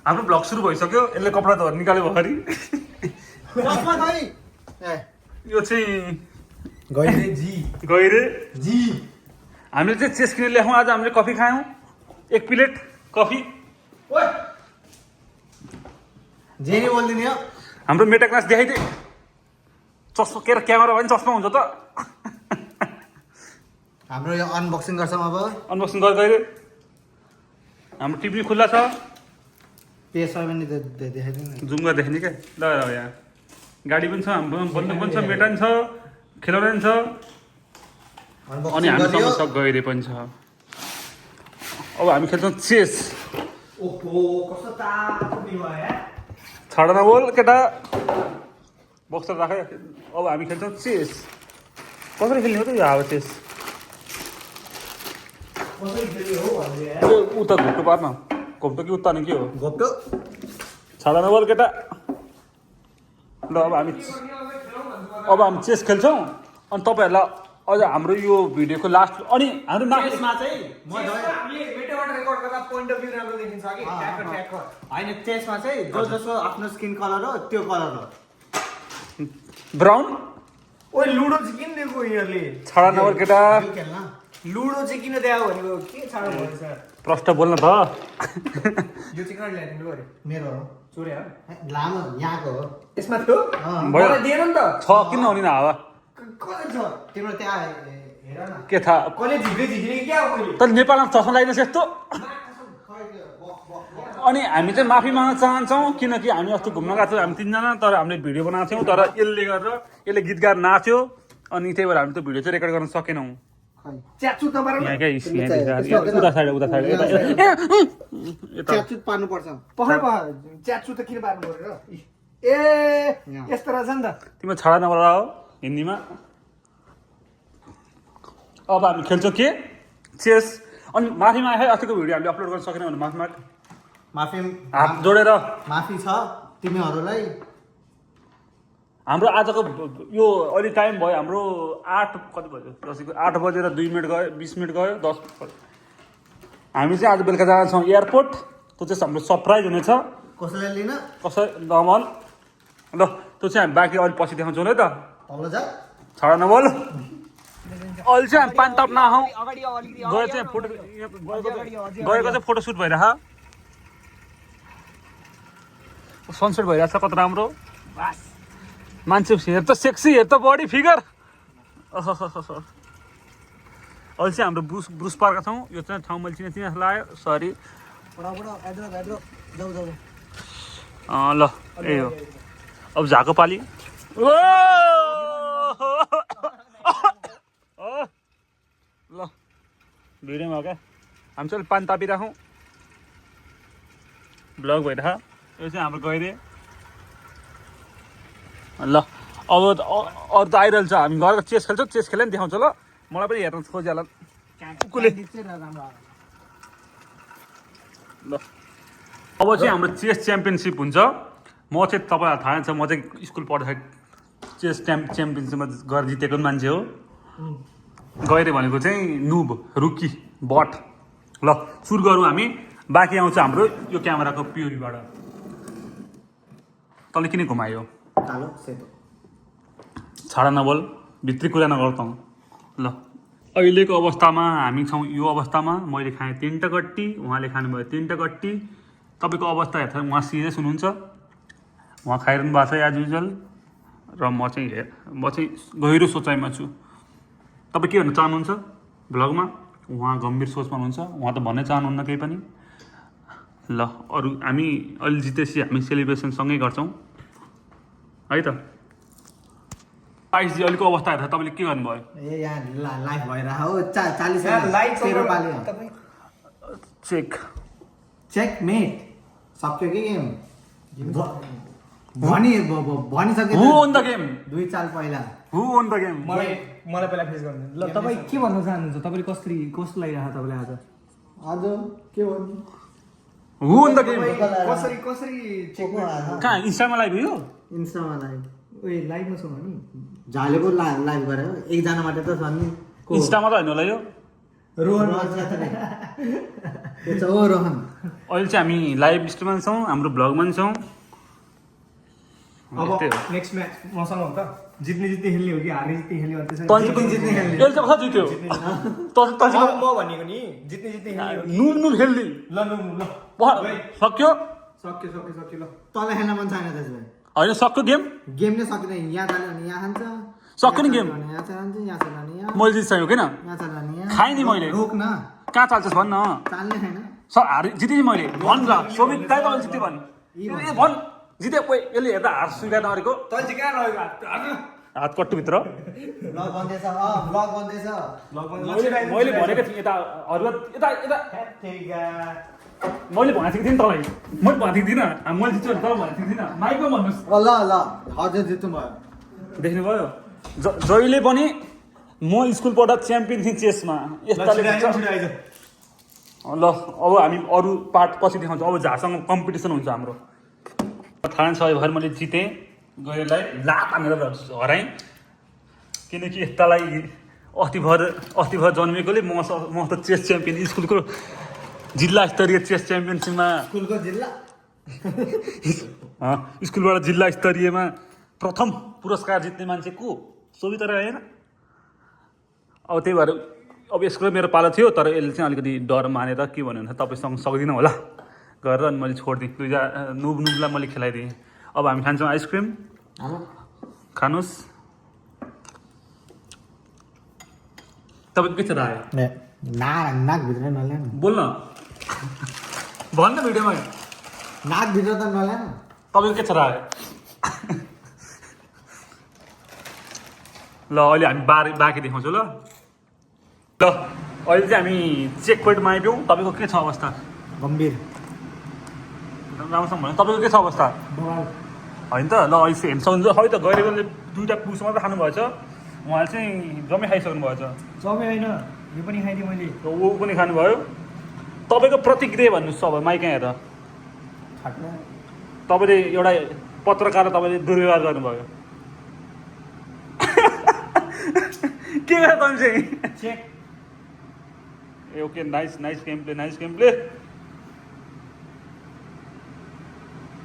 हाम्रो ब्लग सुरु भइसक्यो यसले कपडा धोएर निकाल्यो भरि यो चाहिँ गइरे जी हामीले चाहिँ चेस किनेर ल्यायौँ आज हामीले कफी खायौँ 1 प्लेट कफी जे नि बोल्दिने हो हाम्रो मेटा क्लास देखाइदिए चस्मा के क्यामेरा भयो भने चस्मा हुन्छ त हाम्रो यो अनबक्सिङ गर्छौँ अब अनबक्सिङ गरेर गइरे हाम्रो टिभी खुल्ला छ PS5 पनि देखाइदिनु जुम गरेर देख्ने क्या ल यहाँ गाडी पनि छ हाम्रो बन्दुक पनि छ मेटा पनि छ खेलौना पनि छ अनि हामीसँग सब गइरे पनि छ अब हामी खेल्छौँ चेस ओहो कस्तो तातो भयो यार छाडा नबोल केटा बक्स राखे अब हामी खेल्छौँ चेस कसरी खेल्ने हो त यो अब चेस कसरी खेल्ने हो भन्ने यार यो उता घोप्टो पार्न घोप्टो कि उता नि के हो गोप्टो छाडा नबोल केटा ल अब हामी चेस खेल्छौँ अनि तपाईँहरूलाई अझ हाम्रो यो भिडियोको लास्ट अनि हाम्रो त्यसमा चाहिँ म हामीले भिडियोबाट रेकर्ड गर्दा पोइन्ट अफ भ्यू राम्रो देखिन्छ कि ट्याकर होइन त्यसमा चाहिँ जसको आफ्नो स्किन कलर हो त्यो कलर हो ब्राउन ओइ लुडो चाहिँ किन दिएको यिनीहरूले छाडा नबोल केटा यो खेल्न लुडो चाहिँ किन दिएको भनेको के छाडो भयो सर प्रष्ट बोल्न त यो चाहिँ कहाँ ल्याइदिनु अरे मेरो हो चोरे हो लामो यहाँको हो यसमा थियो भयो। मलाई दिएन नि त छ किन हुने न हावा कलेज छ तिम्रो त्यहाँ हेर न के थाहा कलेज झिक्ने क्या हो मैले त नेपालमा चस्मा लगाइदिनुहोस् यस्तो अनि हामी चाहिँ माफी माग्न चाहन्छौँ किनकि हामी अस्ति घुम्न गएको थियौँ हामी 3 जना तर हामीले भिडियो बनाएको थियौँ तर यसले गरेर यसले गीत गाएर नाच्यो अनि त्यही भएर हामी त्यो भिडियो चाहिँ रेकर्ड गर्न सकेनौँ च्याचु त पार यहाँ क्या उता साइड च्याचुत पार्नुपर्छ पखाइ च्याचु त किन पार्नु पर्यो र ए यस्तो रहेछ नि त तिम्रो छाडा नगर हो हिन्दीमा अब हामी खेल्छौँ के चेस अनि माफी मागे है अस्तिको भिडियो हामीले अपलोड गर्न सकेनौँ भने माफी माग माफी हात जोडेर माफी छ तिमीहरूलाई हाम्रो आजको यो अहिले टाइम भयो हाम्रो 8 कति भयो 8 बजेर 2 मिनट गयो 20 मिनट गयो 10 हामी चाहिँ आज बेलुका जान्छौँ एयरपोर्ट त्यो चाहिँ हाम्रो सरप्राइज हुनेछ कसैलाई लिन कसै नमन ल त्यो चाहिँ हामी बाँकी अलिक पछि देखाउँछौँ है त तल जा छाडा नबोल अहिले चाहिँ हामी पान ताप नआउँ गयो चाहिँ फोटो गएको चाहिँ फोटोसुट भइरह सनसेट भइरहेको छ कति राम्रो मान्छे हेर त सेक्सी हेर त बडी फिगर अहिले चाहिँ हाम्रो ब्रुस पार्कका छौँ यो चाहिँ ठाउँ मैले चिने जस्तो लाग्यो सरी ल ए हो अब झाको पाली ल भिडियोमा हो क्या हामी चाहिँ पानी तापिराखौँ ब्लग भइरह यो चाहिँ हाम्रो गइदिए ल अब अरू त आइरहेछ हामी गएर चेस खेल्छौँ चेस खेल्यो नि देखाउँछ ल मलाई पनि हेर्न खोजिहाल कुकुरले ल अब चाहिँ हाम्रो चेस च्याम्पियनसिप हुन्छ म चाहिँ तपाईँलाई थाहा छ म चाहिँ स्कुल पढ्दाखेरि चेस च्याम्पियनसिपमा गएर जितेको पनि मान्छे हो गइरे भनेको चाहिँ नुब रुकी बट ल सुरु गरौँ हामी बाँकी आउँछ हाम्रो यो क्यामेराको प्युरीबाट तँले किन घुमायो कालो सेतो छाडा नबोल भित्री कुरा नगर त ल अहिलेको अवस्थामा हामी छौँ यो अवस्थामा मैले खाएँ 3टा गट्टी उहाँले खानुभयो 3टा गट्टी तपाईँको अवस्था हेर्दा उहाँ सिरियस हुनुहुन्छ उहाँ खाइरहनु भएको छ एज युजल र म चाहिँ गहिरो सोचाइमा छु तपाईँ के भन्न चाहनुहुन्छ भ्लगमा उहाँ गम्भीर सोचमा हुनुहुन्छ उहाँ त भन्नै चाहनुहुन्न केही पनि ल अरू हामी अहिले जितेपछि हामी सेलिब्रेसन सँगै गर्छौँ है त आइसजी अहिलेको अवस्था हेर्दा तपाईँले के गर्नुभयो ए यहाँ लाइभ भइरह हो 40 लाइभ तेरो पाले चेक चेक मेट सक्यो कि गेम भनिसक्यो हु ओन द गेम 2 चाल पहिला हु ओन द गेम मलाई पहिला फेस गर्नु ल तपाईँ के भन्न चाहनुहुन्छ तपाईँले कस्तो लागिरहेको तपाईँलाई आज आज के भन्नु हु ओन द गेम कसरी चेक कहाँ इन्स्टामा लाइभ यो इन्स्टामा लाइभ ओए लाइभमा छौ नि झालेको लाइभ गरेर एकजना मात्रै त छ नि इन्स्टामा त होइन होला यो रोहन यो चाहिँ हो रोहन। अहिले चाहिँ हामी लाइभ स्ट्रिममा छौँ, हाम्रो भ्लगमा पनि छौँ। अब त्यही हो। नेक्स्ट म्याच मसँग हो त जित्ने जित्ने खेल्ने हो कि हार्ने जित्ने खेल्ने हो त्यसरी जित्ने खेल्ने। यसले चाहिँ कसरी जित्यो म भनेको नि जित्ने जित्ने खेल्ने हो कि नुन नुन खेल्ने ल ल सक्यो सक्यो ल तँलाई खेल्न मन छैन त्यसमा। होइन सक्यो गेम गेम नै सकिँदैन। यहाँ चाल्यो भने यहाँ खान्छ, सक्यो नि गेम। यहाँ चाल्यो यहाँ चाल्यो भने यहाँ, मैले जित्छु किन यहाँ चाल्यो भने यहाँ। खाएँ नि मैले। रोक न, कहाँ चाल्छस् भन् न चाल्ने छैन। जितेँ नि मैले भन् ल सोभित दाइ त जितेँ भन् ए भन् जिते कोही यसले हेर्दा हार स्वीकार नगरेको तँ चाहिँ कहाँ रह्यो हात कट्टुभित्र ब्लग बन्दैछ ब्लग बन्दैछ। मैले भनेको थिएँ यता अरू यता यता मैले भनेको थिएँ नि तँलाई मैले भनेको थिइनँ मैले जित्छु भने तँ भनेको थिइनँ माइकमा भन्नुहोस् ल ल हजुर जित्नु भयो। देख्नुभयो जहिले पनि म स्कुलबाट च्याम्पियन थिएँ चेसमा यस्ताले ल अब हामी अरू पार्ट पछि देखाउँछौँ। अब झासँग कम्पिटिसन हुन्छ हाम्रो। थाहा छ भएर मैले जितेँ गएरलाई लात हानेर हराएँ किनकि यस्तालाई अस्तिभर जन्मेकोले म त चेस च्याम्पियन स्कुलको जिल्ला स्तरीय चेस च्याम्पियनसिपमा स्कुलको जिल्ला स्कुलबाट जिल्ला स्तरीयमा प्रथम पुरस्कार जित्ने मान्छे को सोभिता राई होइन। अब त्यही भएर अब यसको मेरो पालो थियो तर यसले चाहिँ अलिकति डर मानेर के भन्यो भने तपाईँसँग सक्दिनँ होला गरेर अनि मैले छोडिदिएँ। दुईजना नुबलाई मैले खेलाइदिएँ। अब हामी खान्छौँ आइसक्रिम खानुहोस्। तपाईँको के छ राय नाकभित्र नल्याउनु, बोल्न भन्न भिडियोमा नाकभित्र त नल्याउनु। तपाईँको के छ राय ल अहिले हामी बाँकी देखाउँछौँ ल अहिले चाहिँ हामी चेक पोइन्टमा आइपुग्यौँ। तपाईँको के छ अवस्था गम्भीर राम्रोसँग भन्यो तपाईँको के छ अवस्था होइन त ल अहिले चाहिँ हेर्नु है त गैरेकोले दुईवटा पुस मात्रै खानुभएछ उहाँले चाहिँ जम्मै खाइसक्नु भएछ समय होइन यो पनि खाइदिएँ मैले ऊ पनि खानुभयो। तपाईँको प्रतिक्रिया भन्नुहोस् अब माइक हेर तपाईँले एउटा पत्रकार तपाईँले दुर्व्यवहार गर्नुभयो के गर्छ तपाईँ चाहिँ चेक ए ओके नाइस गेम प्ले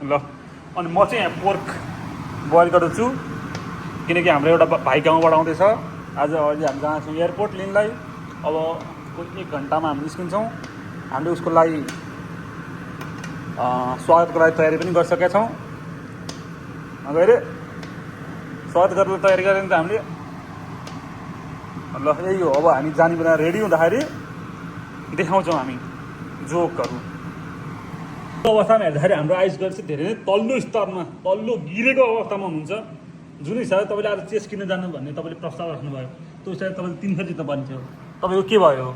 ल अनि म चाहिँ यहाँ पोर्क बोइल गर्दैछु किनकि हाम्रो एउटा भाइ गाउँबाट आउँदैछ आज। अहिले हामी जान्छौँ एयरपोर्ट लिनलाई। अब 1 घन्टामा हामी निस्किन्छौँ। हामीले उसको लागि स्वागतको लागि तयारी पनि गरिसकेका छौँ। गएर स्वागत गरेर तयारी गरेर त हामीले ल यही हो। अब हामी जाने बेला रेडी हुँदाखेरि देखाउँछौँ हामी जोकहरू। अवस्थामा हेर्दाखेरि हाम्रो आइस गर्ल चाहिँ धेरै नै तल्लो स्तरमा तल्लो गिरेको अवस्थामा हुनुहुन्छ। जुन हिसाबले तपाईँले आज चेस किन्न जानु भन्ने तपाईँले प्रस्ताव राख्नुभयो त्यो हिसाबले तपाईँले 3 खेल जित्न पर्ने थियो। तपाईँको के भयो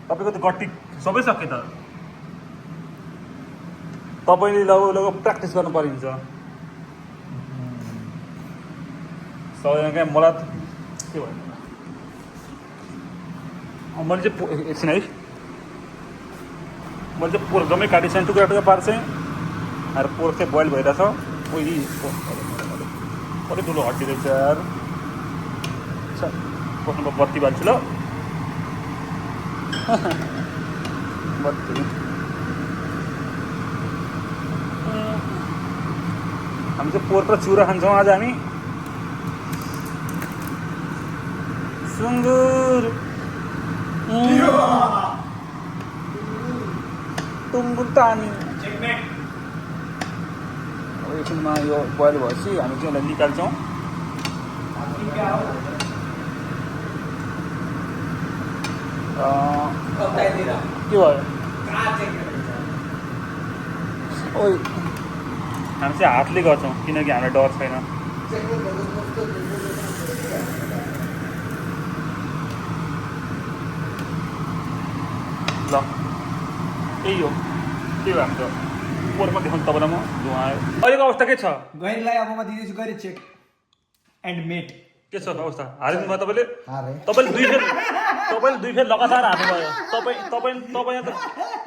तपाईँको त गट्टी सबै सके त तपाईँले लगभग प्र्याक्टिस गर्नु परिन्छ। सबैजना क्या मलाई के भयो मैले चाहिँ एकछिन है मैले चाहिँ पोर्क जम्मै काटिसकेँ टुक्रा टुक्रा पार्छेँ अरू पोर्क चाहिँ बोइल भइरहेछ। उही कति ठुलो हड्डी रहेछ यार। बस्नु बत्ती बाल्छु ल बत्ती हामी चाहिँ पोर्क र चिउरा खान्छौँ आज हामी। सुँगुर टुङ्गुर तानी अब एकछिनमा यो बोइल भएपछि हामी चाहिँ यसलाई निकाल्छौँ। के भयो ओ हामी चाहिँ हातले गर्छौँ किनकि हामीलाई डर छैन। ल यही हो के हो हाम्रो पोर्कमा देखाउँछु तपाईँलाई म अहिलेको अवस्था के छ गैरलाई अब म दिँदैछु गैर चेक एन्ड मेट के छ अवस्था हारिदिनु भयो तपाईँले हारे। तपाईँले 2 फेल लगातार हार्नुभयो।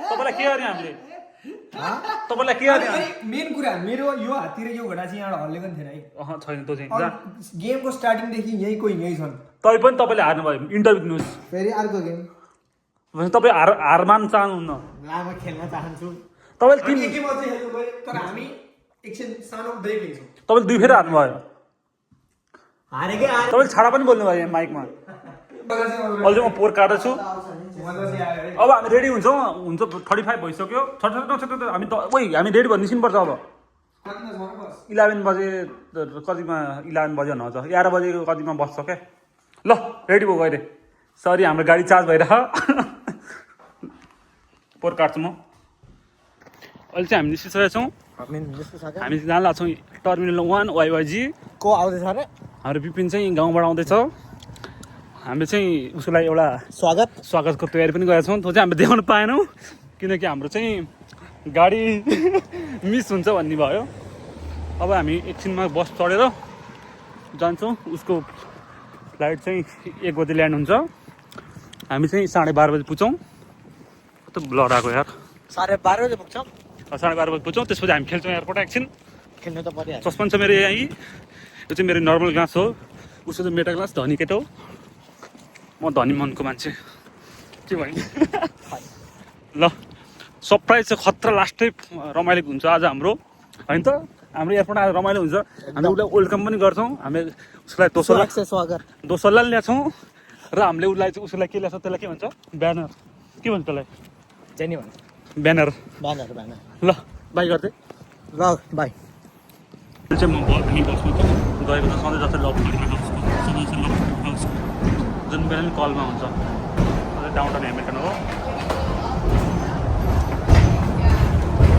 तपाईँलाई के गर्ने हामीले तपाईँलाई के गर्ने मेन कुरा मेरो यो हाततिर यो घोडा चाहिँ यहाँबाट हल्लेको नि थिएन है छैन त्यो चाहिँ जा गेमको स्टार्टिङदेखि यही छन् तपाईँ पनि तपाईँले हार्नुभयो इन्टरभ्यू दिनुहोस् फेरि अर्को गेम भने तपाईँ हार मान चाहनुहुन्न लामो खेल्न चाहन्छु तपाईँले हामी एक गेम अझै खेल्नु पऱ्यो तर हामी एकछिन सानो ब्रेक लिन्छौँ तपाईँले 2 फेरि हार्नुभयो हारेकै तपाईँले छाडा पनि बोल्नुभयो यहाँ माइकमा अहिले म पोहोर काट्दैछु अब हामी रेडी हुन्छ 35 भइसक्यो हामी हामी रेडी भएर निस्किनुपर्छ अब 11 बजे कतिमा 11 बजे हुन्छ 11 बजे कतिमा बस्छ क्या ल रेडी भयो गएर सरी हाम्रो गाडी चार्ज भइरह पोहोर काट्छु म अहिले चाहिँ हामी निस्किसकेका छौँ हामी जान लाग्छौँ टर्मिनल 1 YYG को आउँदैछ अरे हाम्रो विपिन चाहिँ गाउँबाट आउँदैछ हामीले चाहिँ उसलाई एउटा स्वागतको तयारी पनि गरेका छौँ त्यो चाहिँ हामीले देखाउन पाएनौँ किनकि हाम्रो चाहिँ गाडी मिस हुन्छ भन्ने भयो अब हामी एकछिनमा बस चढेर जान्छौँ उसको फ्लाइट चाहिँ 1 बजे ल्यान्ड हुन्छ हामी चाहिँ 12:30 बजे पुग्छौँ कस्तो ब्लर आएको यार 12:30 बजे पुग्छौँ 12:30 बजे पुग्छौँ त्यसपछि हामी खेल्छौँ एयरपोर्ट एकछिन खेल्नु त परिहाल्छ चस्मा छ मेरो यहीँ यो चाहिँ मेरो नर्मल ग्लास हो उसको चाहिँ मेटा ग्लास धनी केटो हो म धनी मनको मान्छे के भयो ल सरप्राइज चाहिँ खतरा लास्टै रमाइलो हुन्छ आज हाम्रो होइन त हाम्रो एयरपोर्ट आज रमाइलो हुन्छ हामीले उसलाई वेलकम पनि गर्छौँ हामीले उसलाई दोसल्ला ल्याउँछौँ र हामीले उसलाई के ल्याउँछ त्यसलाई के भन्छ ब्यानर के भन्छ त्यसलाई चाहिँ नि भन्छ ब्यानर ल बाई गर्दै ल बाई चाहिँ म हामी बस्नु त गएको त सधैँ जस्तै लभ हाउसको जुन बेला पनि कलमा हुन्छ डाउनटाउन हेमिल्टन हो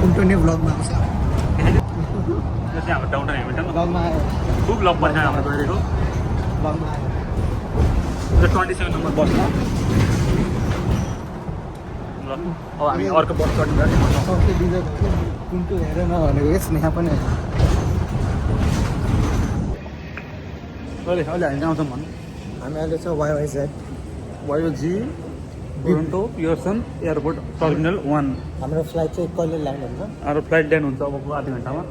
कुन्टो भ्लगमा आउँछ यो चाहिँ हाम्रो डाउनटाउन हेमिल्टन भ्लगमा आयो खुब लभ पर्छ हाम्रो गइरहेको भ्लगमा आयो 27 नम्बर बसमा ल अब हामी अर्को बस चढ्नु सबसे बिजो कुन्टो हेरेर नभनेको के स्नेहा पनि अहिले हामी आउँछौँ भन्नु हामी अहिले छ YYZ YOG Toronto Pearson airport terminal 1 हाम्रो फ्लाइट चाहिँ कहिले ल्यान्ड हुन्छ हाम्रो फ्लाइट ल्यान्ड हुन्छ अब आधी घन्टामा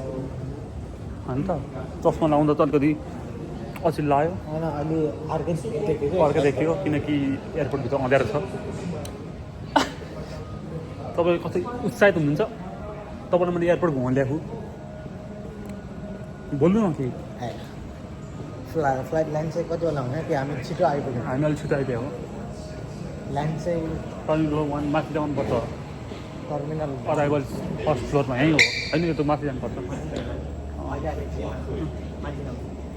होइन त चस्मा लाउँदा त अलिकति अचेल लाग्यो होइन अलि अर्कै अर्कै देखियो किनकि एयरपोर्टभित्र अँध्यारो छ तपाईँ कतै उत्साहित हुनुहुन्छ तपाईँलाई मैले एयरपोर्ट घुमाउनु ल्याएको बोल्नु न कि फ्लाइट ल्यान्ड चाहिँ कति बेला हुने कि हामी छिटो आइपुग्यौँ हामी अलिक छिटो आइदियो हो ल्यान्ड चाहिँ टर्मिनल 1 माथि जानुपर्छ टर्मिनल अराइभल फर्स्ट फ्लोरमा यहीँ हो होइन यो त माथि जानुपर्छ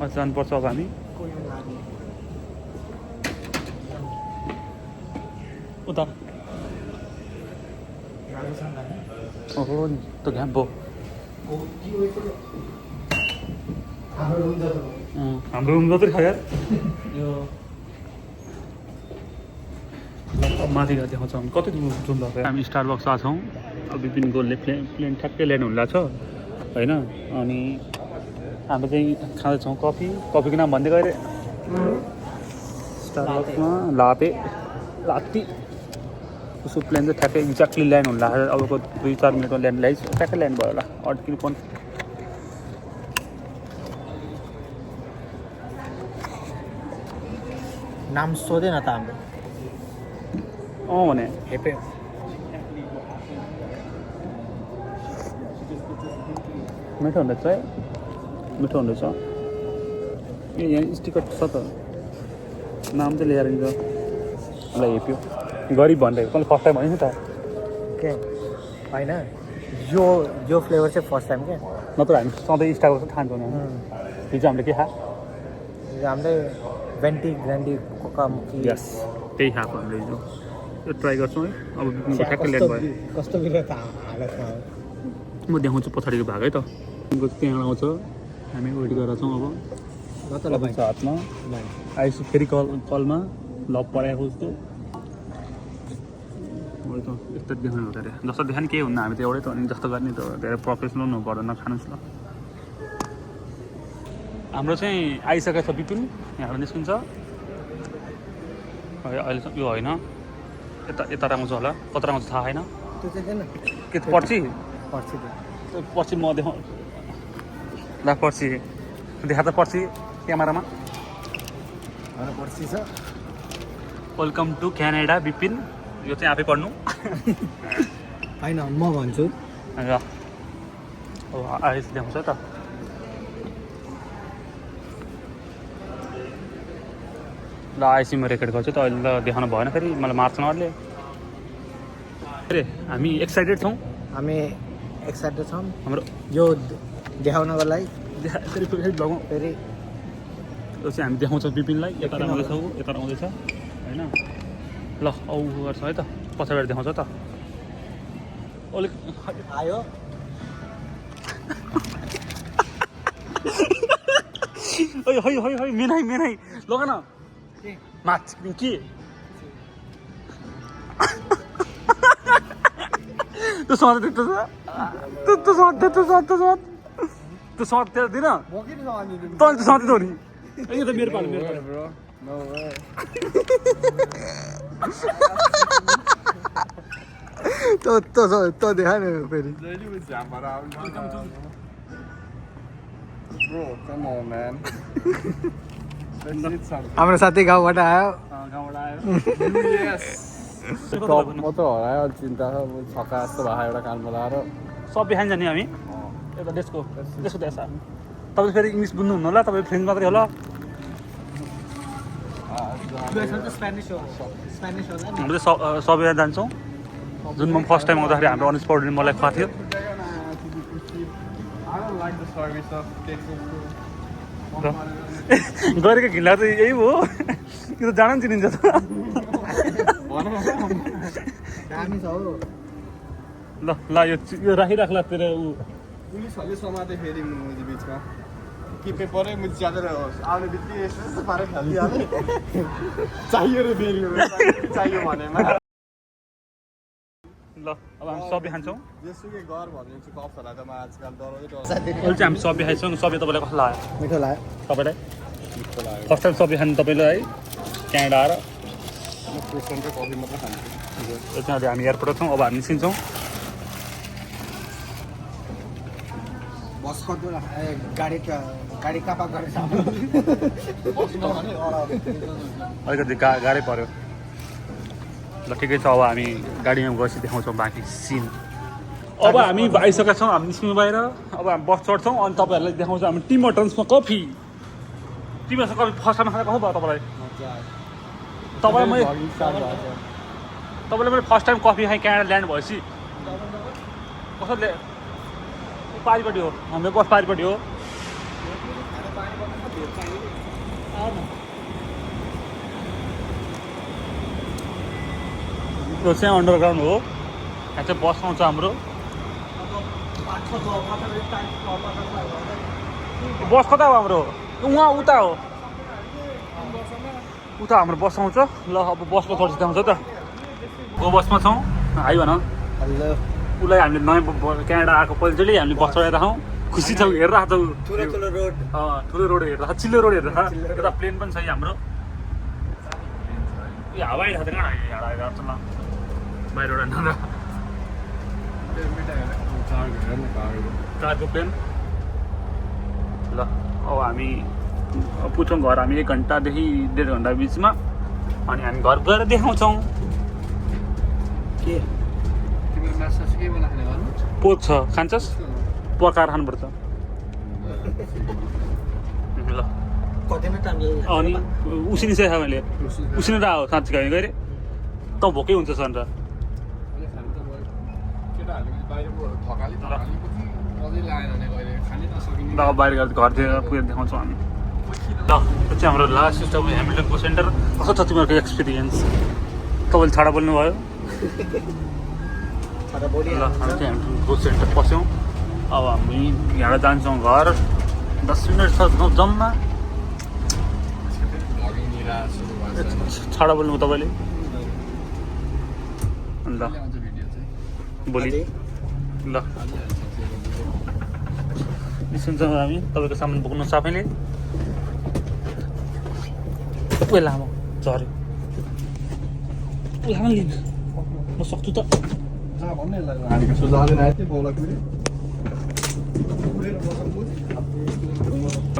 माथि जानुपर्छ अब हामी उता ओहो त घाम भयो हाम्रो रुम जत्रै छ यार यो माथि गएर देखाउँछ हामी कति रुम भएको हामी स्टारबक्स आएको छौँ अब विपिनको प्लेन ठ्याक्कै ल्यान्ड हुनु लाग्छ होइन अनि हामी चाहिँ खाँदैछौँ कफीको नाम भन्दै गएर स्टारबक्समा लात्ती उसको प्लेन चाहिँ ठ्याक्कै एक्ज्याक्टली ल्यान्ड हुनु लाग्छ अबको 2-4 मिनटमा ल्यान्ड ल्याइस ठ्याक्कै ल्यान्ड भयो होला अड्किनु पनि नाम सोधेन त हाम्रो भने हेपे मिठो हुँदैछ है मिठो हुँदैछ ए यहाँ स्टिकर छ त नाम चाहिँ ल्याएर दिन्छ मलाई हेप्यो गरिब भनिरहेको मैले फर्स्ट टाइम भनेँ नि त के होइन यो फ्लेभर चाहिँ फर्स्ट टाइम क्या नत्र हामी सधैँ स्टारबक्स खान्छौँ नि हिजो हामीले के खायो हामीले भेन्टी ग्रान्डी कोका यस त्यही खाएको हामीले हिजो यो ट्राई गर्छौँ है अब विपिनको ठ्याक्कै ल्यान्ड भयो कस्तो बिग्रियो त हालतमा म देखाउँछु पछाडिको भाग है त विपिनको त्यहाँ आउँछ हामी वेट गरेर छौँ अब छ हातमा आइसु फेरि कलमा लभ पराएको जस्तो मैले त यस्तो देखाउनु हुँदो रहेछ जस्तो देखा नि केही हुन्न हामी त एउटै त अनि जस्तो गर्ने त धेरै प्रोफेसनल हुनु पर्दैन खानुहोस् ल हाम्रो चाहिँ आइसकेको छ विपिन यहाँबाट निस्किन्छ अहिले यो होइन यता राउँछ होला कता राउँछ थाहा छैन त्यो चाहिँ के पर्ची पर्सि पछि म देखाउँ ल पर्सि देखा त पर्सि क्यामेरामा पर्सि छ वेलकम टु क्यानाडा विपिन यो चाहिँ आफै पढ्नु होइन म भन्छु र अब आएपछि देखाउँछ त ल आएपछि म रेकर्ड गर्छु त अहिले त देखाउनु भएन फेरि मलाई मार्छ नहरूले अरे हामी एक्साइटेड छौँ हामी एक्साइटेड छौँ हाम्रो यो देखाउनको लागि फेरि फेरि लगाउँ फेरि यो चाहिँ हामी देखाउँछौँ विपिनलाई यता आउँदैछ ऊ यता आउँदैछ होइन ल औ गर्छ है त पछाडि देखाउँछ त अलिक आयो है मेनाइ लगा न माछ के त्यो सधैँ त्यस्तो छ त्यो सधैँ त्यहाँ दिन त सधैँ त हो नि यो त मेरो पालो त देखा न फेरि Bro, come on, man. Let's eat something. हाम्रो साथी गाउँबाट आयो गाउँबाट आयो Yes. म त हरायो चिन्ता छ छक्का जस्तो भएको एउटा कानमा लाएर सबै खान्छ नि हामी यता देशको देश तपाईँ फेरि इङ्ग्लिस बुझ्नुहुन्न होला तपाईँ फ्रेन्च मात्रै होला हाम्रो चाहिँ सबैजना जान्छौँ जुन म फर्स्ट टाइम आउँदाखेरि हाम्रो अनिस पौडेलले मलाई खुवाएको थियो I don't like the service of Texas food. गरेको घिल्ला चाहिँ यही हो यो त जान चिनिन्छ त दामी छ हौ ल यो राखिराख्ला तेरो ऊ पुलिसहरूले समाते फेरि मुजी बिचमा कि पेपरै मुजी च्यातेर आउने बित्तिकै यस्तो पारेर खालिहाल्यो चाहियो रे फेरि चाहियो भनेमा ल अब हामी सबै खान्छौँ जेसुकै घर भनिदिन्छु कपहरूलाई त म आजकल डराउँदै अहिले चाहिँ हामी सबै खाइछौँ सबै तपाईँलाई कस्तो लाग्यो मिठो लाग्यो तपाईँलाई डराउँदै लाग्यो फर्स्ट टाइम सबै खानु तपाईँलाई है क्यानाडा आएर म क्रोसन र कफी मात्र खान्छु यो चाहिँ अहिले हामी एयरपोर्टमा छौँ अब हामी निस्किन्छौँ बस गाडी कहाँ पार्क गरेछ अलिकति गाह्रै पऱ्यो ल ठिकै छ अब हामी गाडीमा गएपछि देखाउँछौँ बाँकी सिन अब हामी आइसकेका छौँ हामी निस्किनु बाहिर अब हामी बस चढ्छौँ अनि तपाईँहरूलाई देखाउँछौँ हामी टिम हटन्समा coffee Tim Hortons coffee first time खाँदा कस्तो भयो तपाईँलाई मैले फर्स्ट टाइम कफी खाएँ क्यानाडा ल्यान्ड भएपछि कस्तो पारिपट्टि हो हाम्रो बस पारिपट्टि हो यो चाहिँ अन्डरग्राउन्ड हो यहाँ चाहिँ बस आउँछ हाम्रो बस कता हो हाम्रो उहाँ उता हो उता हाम्रो बस आउँछ ल अब बसमा चढ्छ आउँछ त को बसमा छौँ आइ भन हेलो उसलाई हामीले नयाँ क्यानाडा आएको पहिलोचोटि हामीले बस चढाएर छौँ खुसी छौँ हेरिरहेको छौँ ठुलो रोड ठुलो रोड हेरेर चिल्लो रोड हेरेर यता प्लेन पनि छ हाम्रो यो हावा आइरहेको थियो कहाँ आइरहेको छ ल बाहिरबाट नदा कारको प्लेन ल अब हामी पुग्छौँ घर हामी 1 घन्टादेखि 1.5 घन्टा बिचमा अनि हामी घर गएर देखाउँछौँ के तिम्रो माछा चाहिँ के बनाउने गर्नु पोक छ खान्छस् पकाएर खानुपर्छ ल कतिमा टाइम अनि उसिनिसकेको मैले उसिनेर आयो साँच्ची खाने गएर त भोकै हुन्छ सन्त केटाहरूले बाहिर थकाली अझै लाएन भने गएर खानै नसकिने ल बाहिर गएर घरतिर पुगेर देखाउँछौँ हामी ल यो चाहिँ हाम्रो लास्ट स्टप ह्यामिल्टनको सेन्टर कस्तो छ तिमीहरूको एक्सपिरियन्स तपाईँले छाडा बोल्नुभयो ल हामी चाहिँ ह्यामिल्टनको सेन्टर पस्यौँ अब हामी यहाँबाट जान्छौँ घर 10 मिनट छ जम्मा भ्लगिङ निरा सुरु भएको छ छाडा बोल्नु तपाईँले ल आउँछ भिडियो चाहिँ भोलि ल निस्किन्छौँ हामी तपाईँको सामान बोक्नु सबैले उयो लामो झऱ्यो उयो लामो लिनु म सक्छु त भन्ने हाडीको सोझा हालेर आएको थिएँ बाउलाई कुरेर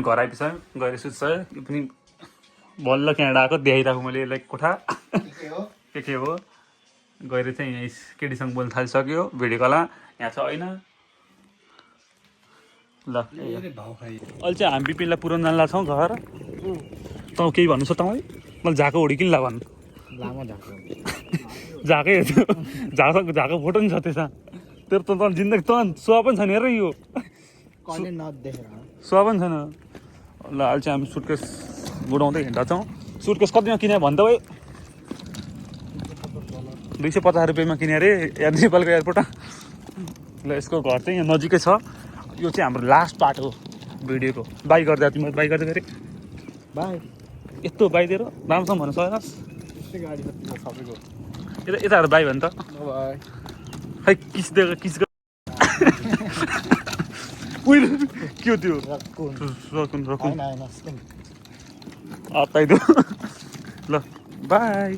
घर आइपुग्छ गएर सुत्छ यो पनि बल्ल क्यानाडा आएको देखाइरहेको मैले यसलाई कोठा के हो गएर चाहिँ यहाँ केटीसँग बोल्न थालिसक्यो भिडियो कल यहाँ छ होइन ल अहिले चाहिँ हामी बिपिनलाई पुऱ्याउनु जानु लाग्छौँ घर त केही भन्नु छ तपाईँ मैले झाको उडी किन ला भन्नु लामो झाको झाकै झाको फोटो नि छ त्यसमा तेरो त जिन्दगी त सुवा पनि छैन हेर यो कहिले नदेखेर सुवा पनि छैन ल अहिले चाहिँ हामी सुटकेस गुडाउँदै हिँड्दा छौँ सुटकेस कतिमा किने भन्छ भाइ 250 रुपियाँमा किने अरे नेपालको एयरपोर्टमा ल यसको घर चाहिँ यहाँ नजिकै छ यो चाहिँ हाम्रो लास्ट पार्ट हो भिडियोको बाई गर्दा तिमीहरू बाई गर्दै गरे बाई यस्तो बाइदिएर राम्रोसँग भन्नु सक्नुहोस् गाडी सबैको यताहरू बाई भने त बाई खै किस उहिले के हो त्यो रकुन होइन अताइदो ल बाई